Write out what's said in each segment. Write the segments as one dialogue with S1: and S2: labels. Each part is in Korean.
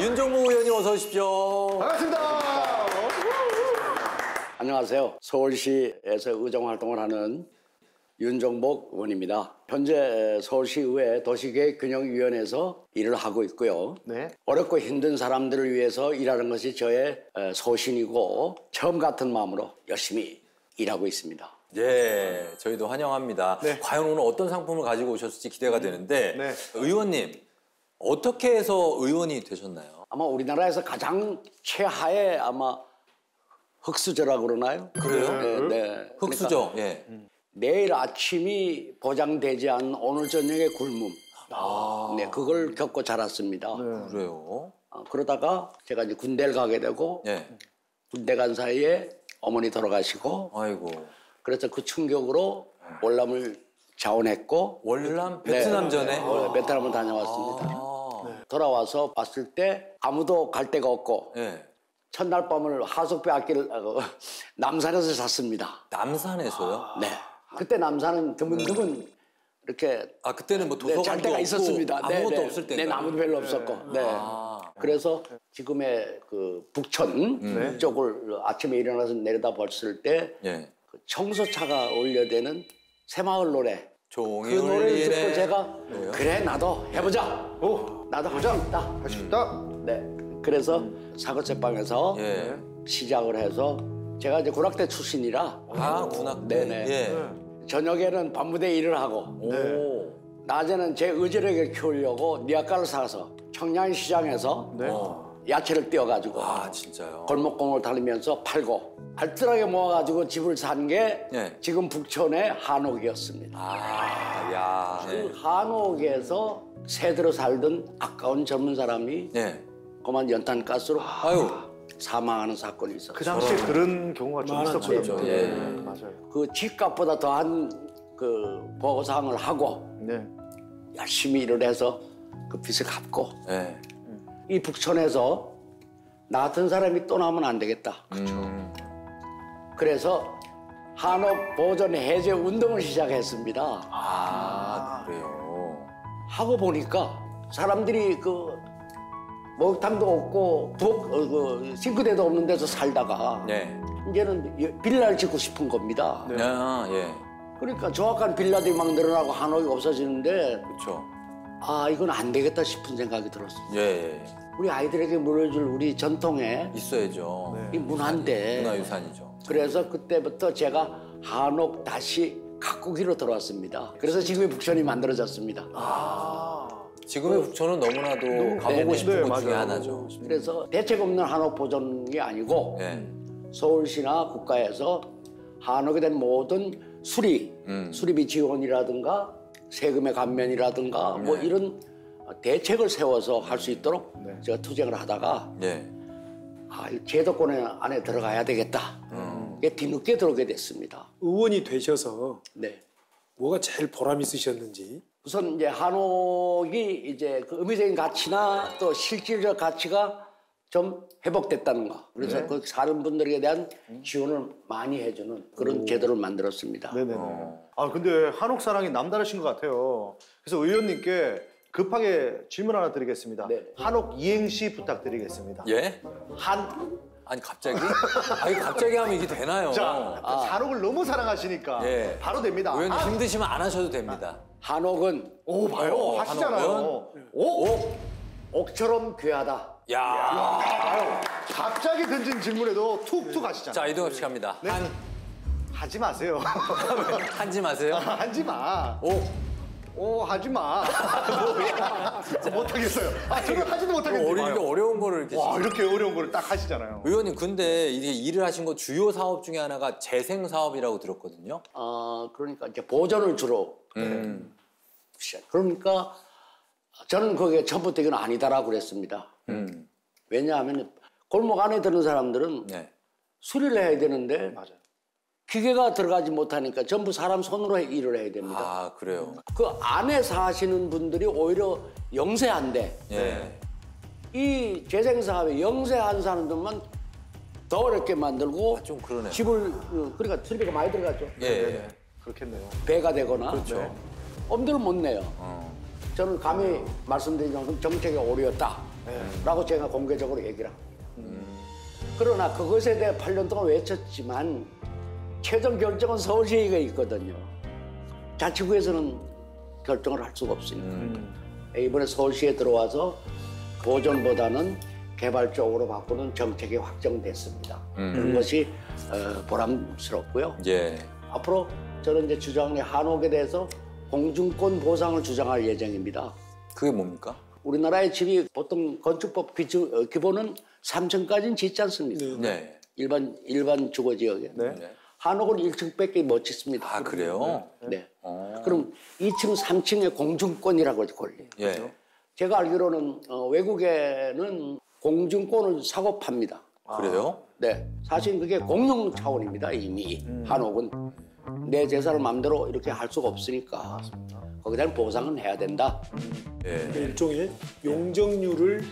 S1: 윤종목 의원님 어서 오십시오.
S2: 반갑습니다.
S3: 안녕하세요. 서울시에서 의정 활동을 하는 윤종목 의원입니다. 현재 서울시의회 도시계획균형위원회에서 일을 하고 있고요.
S2: 네.
S3: 어렵고 힘든 사람들을 위해서 일하는 것이 저의 소신이고 처음 같은 마음으로 열심히 일하고 있습니다.
S1: 예, 저희도 환영합니다.
S2: 네.
S1: 과연 오늘 어떤 상품을 가지고 오셨을지 기대가 되는데
S2: 네.
S1: 의원님 어떻게 해서 의원이 되셨나요?
S3: 아마 우리나라에서 가장 최하의 아마 흑수저라고 그러나요?
S1: 그래요?
S3: 네. 네.
S1: 흑수저.
S3: 그러니까
S1: 예.
S3: 내일 아침이 보장되지 않은 오늘 저녁의 굶음. 네, 그걸 겪고 자랐습니다.
S1: 그래요?
S3: 그러다가 제가 이제 군대를 가게 되고
S1: 예.
S3: 군대 간 사이에 어머니 돌아가시고
S1: 아이고.
S3: 그래서 그 충격으로 월남을 자원했고
S1: 월남 베트남전에
S3: 베트남을 다녀왔습니다. 돌아와서 봤을 때 아무도 갈 데가 없고
S1: 예.
S3: 첫날 밤을 하숙배 앞길 남산에서 잤습니다.
S1: 남산에서요?
S3: 네. 그때 남산은 드문드문 이렇게
S1: 아 그때는 뭐
S3: 네,
S1: 도서관도
S3: 잘 때가
S1: 없고
S3: 있었습니다.
S1: 아무것도
S3: 네,
S1: 없을
S3: 네.
S1: 때인가요?
S3: 네, 아무도 별로 없었고. 네. 그래서 지금의 그 북촌 쪽을 아침에 일어나서 내려다 봤을 때
S1: 예.
S3: 그 청소차가 올려대는 새마을 노래.
S1: 종이
S3: 그 노래를 듣고
S1: 울리네.
S3: 제가 그래 나도 해보자.
S2: 오,
S3: 나도 할 수 있다.
S2: 할 수 있다.
S3: 네. 그래서 사거제빵에서
S1: 예.
S3: 시작을 해서 제가 이제 군악대 출신이라
S1: 아 군악대.
S3: 네네.
S1: 예.
S3: 저녁에는 밤부대 일을 하고
S1: 오.
S3: 낮에는 제 의지력을 키우려고 니아까를 사서 청량시장에서
S2: 네.
S3: 야채를 띄워가지고
S1: 아 진짜요?
S3: 골목골목 다니면서 팔고 알뜰하게 모아가지고 집을 산 게
S1: 네.
S3: 지금 북촌의 한옥이었습니다.
S1: 아, 야.
S3: 그
S1: 네.
S3: 한옥에서 새들어 살던 아까운 젊은 사람이
S1: 네.
S3: 그만 연탄가스로
S1: 아유.
S3: 사망하는 사건이 있었어요.
S2: 그 당시에 그런 경우가 좀 있었거든요.
S1: 예.
S2: 맞아요.
S3: 그 집값보다 더한 그 보상을 하고
S2: 네.
S3: 열심히 일을 해서 그 빚을 갚고
S1: 네.
S3: 이 북촌에서 나 같은 사람이 또 나오면 안 되겠다. 그래서 한옥 보존 해제 운동을 시작했습니다.
S1: 아, 그래요.
S3: 하고 보니까 사람들이 그 목욕탕도 없고 그 싱크대도 없는 데서 살다가
S1: 네.
S3: 이제는 빌라를 짓고 싶은 겁니다.
S2: 네.
S1: 아, 예.
S3: 그러니까 정확한 빌라들이 막 늘어나고 한옥이 없어지는데
S1: 그렇죠.
S3: 아 이건 안 되겠다 싶은 생각이 들었어요.
S1: 예, 예.
S3: 우리 아이들에게 물려줄 우리 전통의
S1: 있어야죠.
S3: 이 문화인데
S1: 문화유산이죠.
S3: 그래서 그때부터 제가 한옥 다시 가꾸기로 들어왔습니다. 그래서 지금의 북촌이 만들어졌습니다.
S1: 지금의 북촌은 너무나도 가보고
S3: 네네.
S1: 싶은
S2: 네,
S1: 곳 중에
S2: 맞아요.
S1: 하나죠.
S3: 그래서 대책 없는 한옥 보존이 아니고
S1: 예.
S3: 서울시나 국가에서 한옥에 대한 모든 수리비 지원이라든가 세금의 감면이라든가 뭐
S1: 네.
S3: 이런 대책을 세워서 할 수 있도록
S2: 네.
S3: 제가 투쟁을 하다가
S1: 예.
S3: 이 제도권 안에 들어가야 되겠다. 이게 뒤늦게 들어오게 됐습니다.
S4: 의원이 되셔서
S3: 네.
S4: 뭐가 제일 보람 있으셨는지.
S3: 우선 이제 한옥이 이제 그 의미적인 가치나 또 실질적 가치가 좀 회복됐다는 거. 그래서 그 사는 분들에 대한 지원을 많이 해주는 그런 제도를 만들었습니다.
S2: 네네네. 아 근데 한옥 사랑이 남다르신 것 같아요. 그래서 의원님께 급하게 질문 하나 드리겠습니다.
S3: 네.
S2: 한옥 이행시 부탁드리겠습니다.
S1: 예? 아니 갑자기? 아니 갑자기 하면 이게 되나요?
S2: 자, 한옥을 너무 사랑하시니까
S1: 예.
S2: 바로 됩니다.
S1: 의원님 힘드시면 안 하셔도 됩니다.
S3: 한옥은
S2: 오 봐요 하시잖아요.
S1: 오?
S3: 옥처럼 귀하다.
S1: 야.
S2: 갑자기 던진 질문에도 툭툭 하시잖아요.
S1: 자 이동엽 씨 갑니다.
S2: 하지 마세요.
S1: 한지 마세요.
S2: 하지 마. 오 하지 마. 못하겠어요. 저는 하지도 못하겠는데.
S1: 이렇게 어려운 거를 이렇게.
S2: 와 이렇게 어려운 거를 딱 하시잖아요.
S1: 의원님 근데 이게 일을 하신 거 주요 사업 중에 하나가 재생 사업이라고 들었거든요.
S3: 그러니까 이제 보존을 주로. 그러니까 저는 그게 처음부터 이건 아니다라고 그랬습니다. 왜냐하면 골목 안에 드는 사람들은
S1: 네.
S3: 수리를 해야 되는데
S2: 맞아요.
S3: 기계가 들어가지 못하니까 전부 사람 손으로 일을 해야 됩니다.
S1: 아 그래요.
S3: 그 안에 사시는 분들이 오히려 영세한데
S1: 예.
S3: 이 재생사업에 영세한 사람들만 더 어렵게 만들고
S1: 좀 그러네요.
S3: 집을 그러니까 수리비가 많이 들어갔죠.
S1: 예.
S2: 그렇겠네요.
S3: 배가 되거나
S1: 그렇죠.
S3: 엄두를 못 내요. 저는 감히 말씀드리자면 정책의 오류였다. 라고 제가 공개적으로 얘기를 합니다. 그러나 그것에 대해 8년 동안 외쳤지만 최종 결정은 서울시가 있거든요. 자치구에서는 결정을 할 수가 없으니까. 이번에 서울시에 들어와서 보존보다는 개발 쪽으로 바꾸는 정책이 확정됐습니다. 그런 것이 보람스럽고요.
S1: 예.
S3: 앞으로 저는 이제 주장의 한옥에 대해서 공중권 보상을 주장할 예정입니다.
S1: 그게 뭡니까?
S3: 우리나라의 집이 보통 건축법 기본은 3층까지는 짓지 않습니까?
S1: 네.
S3: 일반 주거 지역에.
S2: 네.
S1: 네.
S3: 한옥은 1층밖에 못 짓습니다.
S1: 아, 그래요?
S3: 네. 그럼 2층, 3층의 공중권이라고 권리.
S1: 예.
S3: 제가 알기로는 외국에는 공중권을 사고 팝니다.
S1: 그래요?
S3: 네. 사실 그게 공용 차원입니다. 이미 한옥은 내 재산을 마음대로 이렇게 할 수가 없으니까 거기에 대한 보상은 해야 된다.
S4: 그러니까
S1: 예.
S4: 일종의 용적률을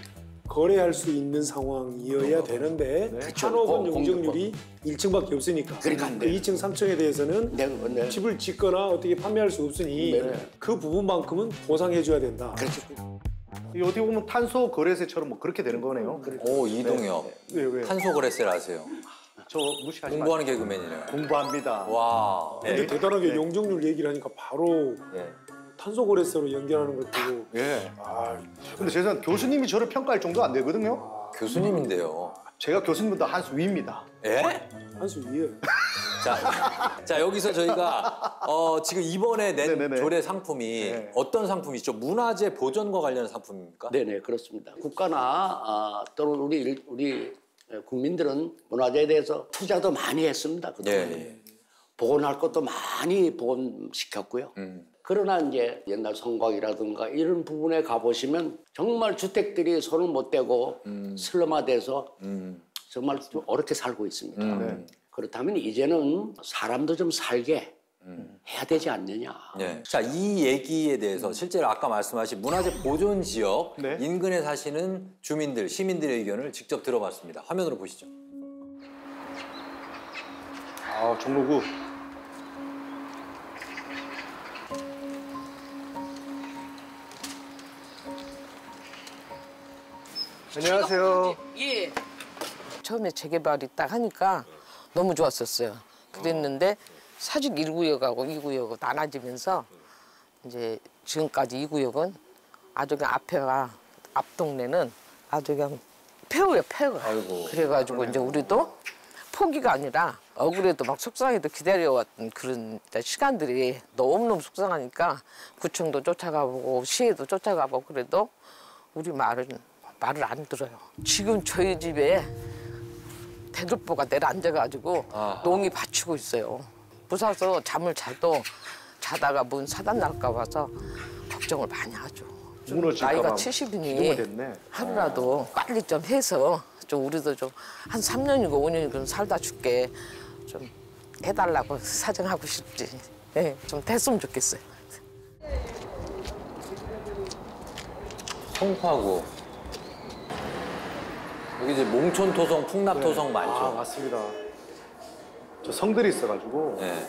S4: 거래할 수 있는 상황이어야 되는데 한옥은 용적률이 1층밖에 없으니까
S3: 그러니까 안
S4: 그
S3: 돼요.
S4: 2층, 3층에 대해서는
S3: 네.
S4: 집을 짓거나 어떻게 판매할 수 없으니
S3: 네.
S4: 그 부분만큼은 보상해 줘야 된다.
S3: 그렇죠.
S2: 이 어떻게 보면 탄소 거래세처럼 뭐 그렇게 되는 거네요.
S1: 오, 이동엽.
S2: 왜?
S1: 탄소 거래세를 아세요?
S2: 저 무시하지 마세요.
S1: 공부하는 개그맨이네요.
S2: 공부합니다.
S1: 와.
S4: 근데 대단하게 용적률 얘기를 하니까 바로
S1: 예.
S4: 탄소 거래세로 연결하는 걸 보고
S2: 예.
S4: 아,
S2: 근데 제 생각 교수님이 저를 평가할 정도 안 되거든요.
S1: 교수님인데요.
S2: 제가 교수님보다 한 수 위입니다.
S1: 예?
S4: 한 수 위에
S1: 자, 여기서 저희가 지금 이번에 낸
S2: 네네네.
S1: 조례 상품이
S2: 네.
S1: 어떤 상품이죠? 문화재 보존과 관련한 상품입니까?
S3: 네네 그렇습니다. 국가나 또는 우리 국민들은 문화재에 대해서 투자도 많이 했습니다. 그동안.
S1: 예.
S3: 복원할 것도 많이 복원시켰고요. 그러나 이제 옛날 성곽이라든가 이런 부분에 가보시면 정말 주택들이 손을 못 대고 슬럼화돼서 정말 좀 어렵게 살고 있습니다.
S2: 네.
S3: 그렇다면 이제는 사람도 좀 살게 해야 되지 않느냐.
S1: 예. 자, 이 얘기에 대해서 실제로 아까 말씀하신 문화재 보존 지역
S2: 네.
S1: 인근에 사시는 주민들, 시민들의 의견을 직접 들어봤습니다. 화면으로 보시죠.
S2: 아, 종로구. 안녕하세요.
S5: 예. 처음에 재개발이 딱 하니까 너무 좋았었어요. 그랬는데 사직 1구역하고 2구역으로 나눠지면서 이제 지금까지 2구역은 아주 그냥 앞 동네는 아주 그냥 폐허예요, 폐허.
S1: 아이고.
S5: 그래가지고 이제 우리도 포기가 아니라 억울해도 막 속상해도 기다려왔던 그런 시간들이 너무너무 속상하니까 구청도 쫓아가보고 시에도 쫓아가보고 그래도 우리 말을 안 들어요. 지금 저희 집에 대들보가 내려앉아가지고 농이 받치고 있어요. 부사서 잠을 자다가 문 사단 날까 봐서 걱정을 많이 하죠.
S2: 무너질까
S5: 나이가
S2: 봐
S5: 70이니
S2: 기도가 됐네.
S5: 하루라도 빨리 좀 해서 좀 우리도 좀 한 3년이고 5년이고 살다 죽게 좀 해달라고 사정하고 싶지. 네, 좀 됐으면 좋겠어요.
S1: 송파구. 여기 이제 몽촌토성, 풍납토성
S2: 아,
S1: 많죠?
S2: 맞습니다. 저 성들이 있어가지고.
S1: 네.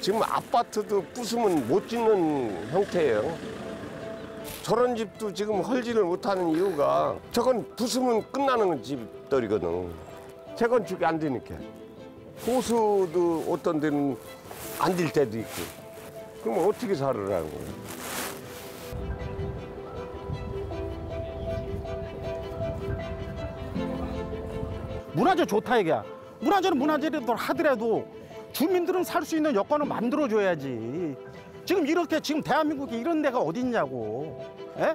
S6: 지금 아파트도 부수면 못 짓는 형태예요. 저런 집도 지금 헐지를 못하는 이유가 저건 부수면 끝나는 집들이거든. 재건축이 안 되니까. 호수도 어떤 데는 안 될 때도 있고. 그럼 어떻게 살으라는 거예요?
S7: 문화재 좋다 이게야. 문화재는 문화재를 하더라도 주민들은 살 수 있는 여건을 만들어줘야지. 지금 이렇게 지금 대한민국에 이런 데가 어디 있냐고. 예?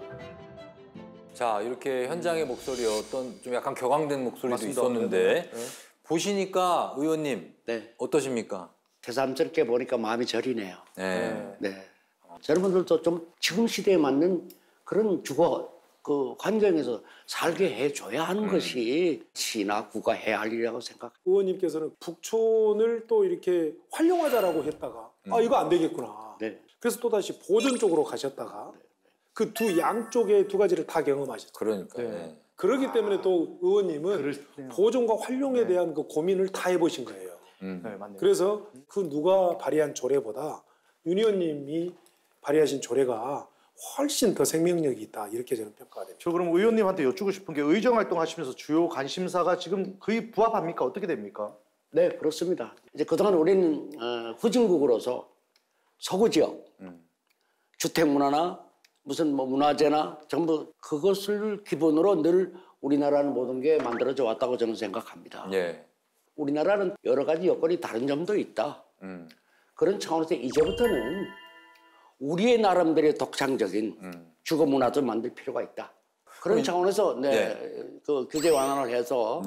S1: 자, 이렇게 현장의 목소리 어떤 좀 약간 격앙된 목소리도
S2: 맞습니다.
S1: 있었는데
S2: 네.
S1: 보시니까 의원님
S3: 네.
S1: 어떠십니까?
S3: 새삼스럽게 보니까 마음이 저리네요.
S1: 네.
S3: 네. 여러분들도 좀 지금 시대에 맞는 그런 주거 그 환경에서 살게 해줘야 하는 것이 시나 구가 해야 할 일이라고 생각합니다.
S4: 의원님께서는 북촌을 또 이렇게 활용하자라고 했다가 아 이거 안 되겠구나.
S3: 네.
S4: 그래서 또 다시 보존 쪽으로 가셨다가 그 두 양쪽의 두 가지를 다 경험하셨죠.
S1: 그러니까.
S2: 네.
S1: 네.
S4: 그렇기 때문에 또 의원님은
S2: 그러시네요.
S4: 보존과 활용에 대한 그 고민을 다 해보신 거예요.
S2: 네, 맞네요.
S4: 그래서 그 누가 발의한 조례보다 윤 의원님이 발의하신 조례가 훨씬 더 생명력이 있다 이렇게 저는 평가가 됩니다.
S2: 저 그럼 의원님한테 여쭙고 싶은 게 의정 활동하시면서 주요 관심사가 지금 거의 부합합니까? 어떻게 됩니까?
S3: 네, 그렇습니다. 이제 그동안 우리는 후진국으로서 서구 지역 주택 문화나 무슨 뭐 문화재나 전부 그것을 기본으로 늘 우리나라는 모든 게 만들어져 왔다고 저는 생각합니다.
S1: 예.
S3: 우리나라는 여러 가지 여건이 다른 점도 있다. 그런 차원에서 이제부터는 우리의 나름대로의 독창적인 주거 문화도 만들 필요가 있다. 그런 차원에서 그 규제 완화를 해서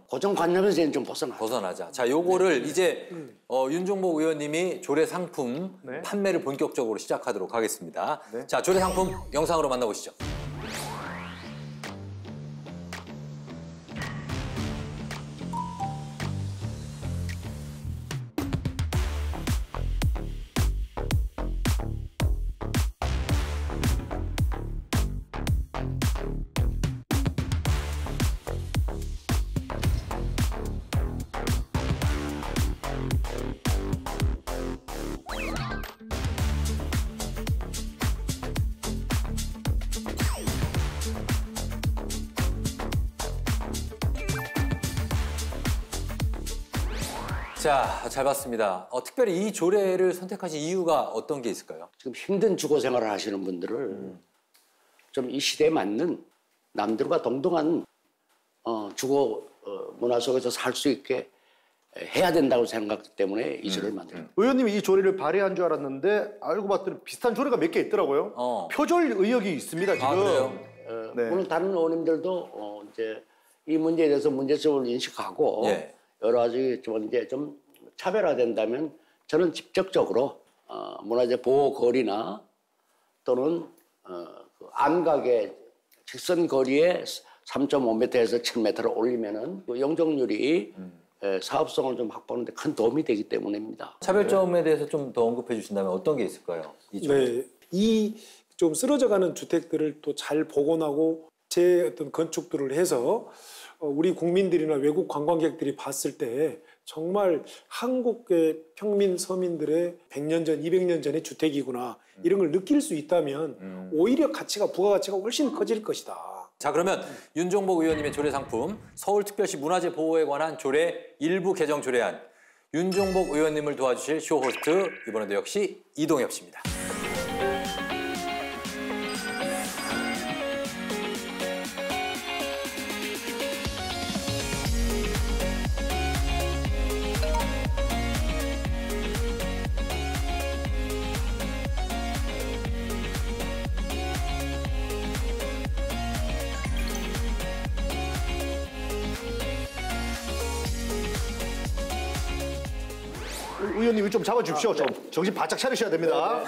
S3: 고정관념에서 좀
S1: 벗어나자. 자, 요거를 이제 윤종복 의원님이 조례 상품 판매를 본격적으로 시작하도록 하겠습니다. 자, 조례 상품 영상으로 만나보시죠. 자, 잘 봤습니다. 특별히 이 조례를 선택하신 이유가 어떤 게 있을까요?
S3: 지금 힘든 주거 생활을 하시는 분들을 좀 이 시대에 맞는 남들과 동등한 주거 문화 속에서 살 수 있게 해야 된다고 생각하기 때문에 이 조례를 만들었습니다.
S2: 의원님이 이 조례를 발의한 줄 알았는데 알고 봤더니 비슷한 조례가 몇 개 있더라고요. 표절 의혹이 있습니다, 지금.
S1: 아, 그래요?
S3: 물론 다른 의원님들도 이제 이 문제에 대해서 문제점을 인식하고 여러 가지 좀 차별화된다면 저는 직접적으로 문화재 보호 거리나 또는 그 안각의 직선 거리에 3.5m에서 7m를 올리면은 그 용적률이 사업성을 좀 확보하는 데 큰 도움이 되기 때문입니다.
S1: 차별점에 대해서 좀 더 언급해 주신다면 어떤 게 있을까요?
S4: 네, 이 좀 쓰러져가는 주택들을 또 잘 복원하고 제 어떤 건축들을 해서 우리 국민들이나 외국 관광객들이 봤을 때 정말 한국의 평민 서민들의 100년 전, 200년 전의 주택이구나 이런 걸 느낄 수 있다면 오히려 부가가치가 훨씬 커질 것이다.
S1: 자, 그러면 윤종복 의원님의 조례 상품 서울특별시 문화재 보호에 관한 조례 일부 개정 조례안 윤종복 의원님을 도와주실 쇼호스트 이번에도 역시 이동엽 씨입니다.
S2: 의원님 좀 잡아주십시오. 좀 정신 바짝 차리셔야 됩니다.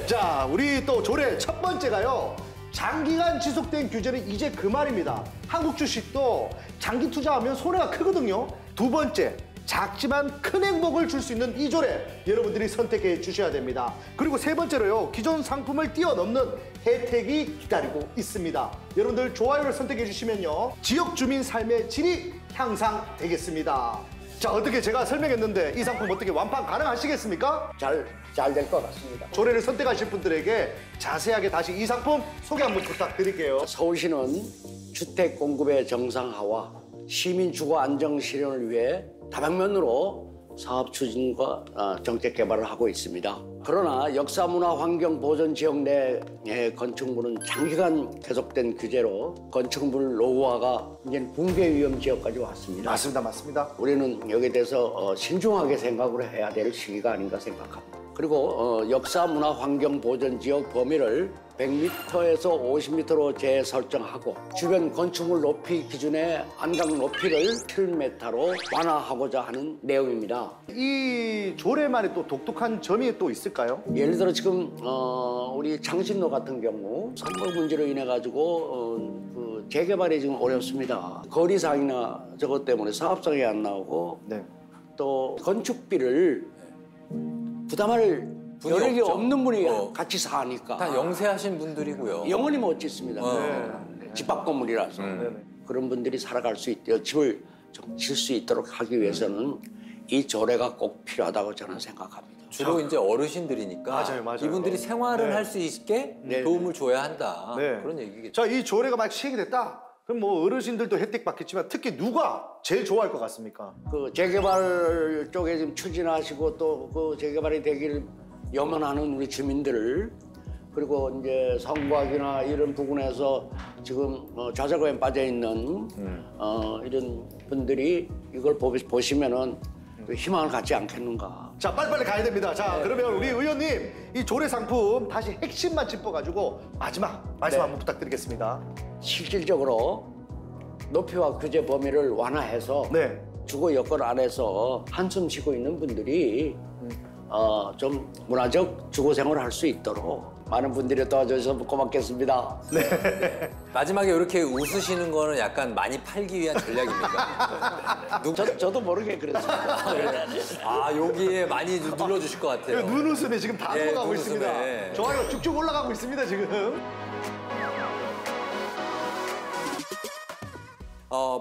S2: 자, 우리 또 조례 첫 번째가요. 장기간 지속된 규제는 이제 그만입니다. 한국 주식도 장기 투자하면 손해가 크거든요. 두 번째, 작지만 큰 행복을 줄 수 있는 이 조례 여러분들이 선택해 주셔야 됩니다. 그리고 세 번째로요. 기존 상품을 뛰어넘는 혜택이 기다리고 있습니다. 여러분들 좋아요를 선택해 주시면요. 지역 주민 삶의 질이 향상되겠습니다. 자, 어떻게 제가 설명했는데 이 상품 어떻게 완판 가능하시겠습니까?
S3: 잘 될 것 같습니다.
S2: 조례를 선택하실 분들에게 자세하게 다시 이 상품 소개 한번 부탁드릴게요.
S3: 서울시는 주택 공급의 정상화와 시민 주거 안정 실현을 위해 다방면으로 사업 추진과 정책 개발을 하고 있습니다. 그러나 역사 문화 환경 보전 지역 내의 건축물은 장기간 계속된 규제로 건축물 노후화가 이제 붕괴 위험 지역까지 왔습니다.
S2: 맞습니다.
S3: 우리는 여기에 대해서 신중하게 생각을 해야 될 시기가 아닌가 생각합니다. 그리고 역사 문화 환경 보전 지역 범위를 100m에서 50m로 재설정하고 주변 건축물 높이 기준의 안강 높이를 7m로 완화하고자 하는 내용입니다.
S2: 이 조례만의 또 독특한 점이 또 있을까요?
S3: 예를 들어 지금 우리 장신로 같은 경우 선거 문제로 인해 가지고 그 재개발이 지금 어렵습니다. 거리상이나 저것 때문에 사업성이 안 나오고 또 건축비를 부담할 여력이 없는 분이 같이 사니까
S1: 다 영세하신 분들이고요.
S3: 영원히 못 짓습니다. 집합 건물이라서 그런 분들이 살아갈 수 있도록 집을 좀 질 수 있도록 하기 위해서는 이 조례가 꼭 필요하다고 저는 생각합니다.
S1: 주로 이제 어르신들이니까
S2: 맞아요.
S1: 이분들이 생활을
S2: 네.
S1: 할 수 있게
S3: 네.
S1: 도움을 줘야 한다.
S2: 네.
S1: 그런 얘기겠죠.
S2: 자, 이 조례가 만약 시행이 됐다. 그럼 뭐 어르신들도 혜택 받겠지만 특히 누가 제일 좋아할 것 같습니까?
S3: 그 재개발 쪽에 지금 추진하시고 또 그 재개발이 되기를 염원하는 우리 주민들 그리고 이제 성곽이나 이런 부분에서 지금 좌절감에 빠져 있는 이런 분들이 이걸 보시면은 희망을 갖지 않겠는가.
S2: 자, 빨리빨리 가야 됩니다. 자, 그러면 우리 의원님 이 조례 상품 다시 핵심만 짚어가지고 마지막 말씀 한번 부탁드리겠습니다.
S3: 실질적으로 높이와 규제 범위를 완화해서
S2: 네.
S3: 주거 여건 안에서 한숨 쉬고 있는 분들이 좀 문화적 주거 생활을 할 수 있도록 많은 분들이 도와주셔서 고맙겠습니다.
S1: 마지막에 이렇게 웃으시는 거는 약간 많이 팔기 위한 전략입니까?
S3: 저도 모르게 그랬습니다.
S1: 아, 여기에 많이 눌러주실 것 같아요.
S2: 눈웃음에 지금 다
S1: 예,
S2: 넘어가고
S1: 눈웃음에.
S2: 있습니다. 좋아요 쭉쭉 올라가고 있습니다, 지금.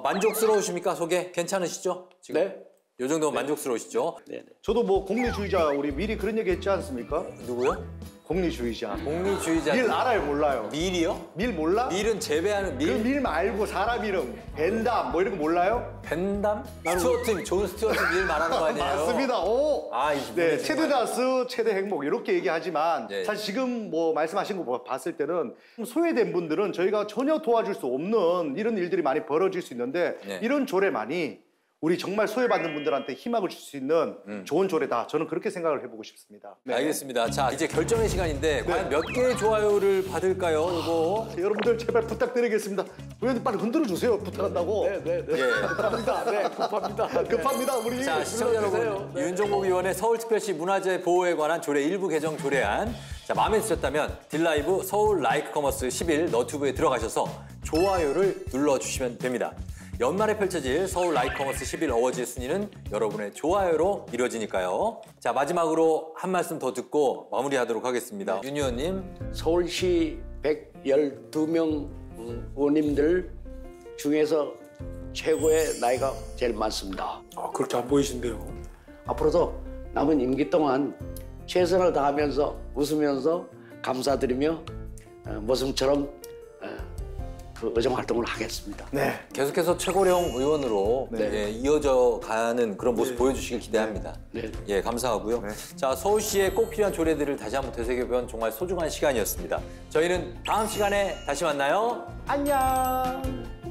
S1: 만족스러우십니까? 소개 괜찮으시죠? 지금?
S3: 네.
S1: 요 정도면 만족스러우시죠?
S3: 네네.
S2: 저도 뭐 공리주의자 우리 미리 그런 얘기 했지 않습니까?
S1: 누구요?
S2: 공리주의자.
S1: 공리주의자.
S2: 밀 알아요, 몰라요?
S1: 밀이요?
S2: 밀 몰라?
S1: 밀은 재배하는
S2: 그
S1: 밀?
S2: 밀 말고 사람 이름, 벤담 뭐 이런 거 몰라요?
S1: 벤담? 스튜어트, 존 스튜어트 밀 말하는 거 아니에요?
S2: 맞습니다. 오.
S1: 아,
S2: 네,
S1: 이분이
S2: 최대 다수, 최대 행복 이렇게 얘기하지만
S1: 네.
S2: 사실 지금 뭐 말씀하신 거 봤을 때는 소외된 분들은 저희가 전혀 도와줄 수 없는 이런 일들이 많이 벌어질 수 있는데
S1: 네.
S2: 이런 조례만이 우리 정말 소외받는 분들한테 희망을 줄 수 있는 좋은 조례다. 저는 그렇게 생각을 해보고 싶습니다. 네.
S1: 알겠습니다. 자, 이제 결정의 시간인데 과연 몇 개의 좋아요를 받을까요, 이거?
S2: 여러분들 제발 부탁드리겠습니다. 의원님 빨리 흔들어 주세요. 부탁한다고.
S3: 네.
S1: 예.
S2: 급합니다. 네, 급합니다. 급합니다. 우리
S1: 자, 시청자 여러분, 윤종복 의원의 서울특별시 문화재 보호에 관한 조례 일부 개정 조례안. 자, 마음에 드셨다면 딜라이브 서울 라이크 커머스 11 너튜브에 들어가셔서 좋아요를 눌러주시면 됩니다. 연말에 펼쳐질 서울 라이크 커머스 11 어워즈의 순위는 여러분의 좋아요로 이루어지니까요. 자, 마지막으로 한 말씀 더 듣고 마무리하도록 하겠습니다. 윤 의원님.
S3: 서울시 112명 의원님들 중에서 최고의 나이가 제일 많습니다.
S4: 그렇게 안 보이신데요.
S3: 앞으로도 남은 임기 동안 최선을 다하면서 웃으면서 감사드리며 모습처럼 그 의정 활동을 하겠습니다.
S2: 네.
S1: 계속해서 최고령 의원으로 예, 이어져 가는 그런 모습 보여주시길 기대합니다.
S3: 네.
S1: 예, 감사하고요. 자, 서울시에 꼭 필요한 조례들을 다시 한번 되새겨본 정말 소중한 시간이었습니다. 저희는 다음 시간에 다시 만나요.
S2: 안녕.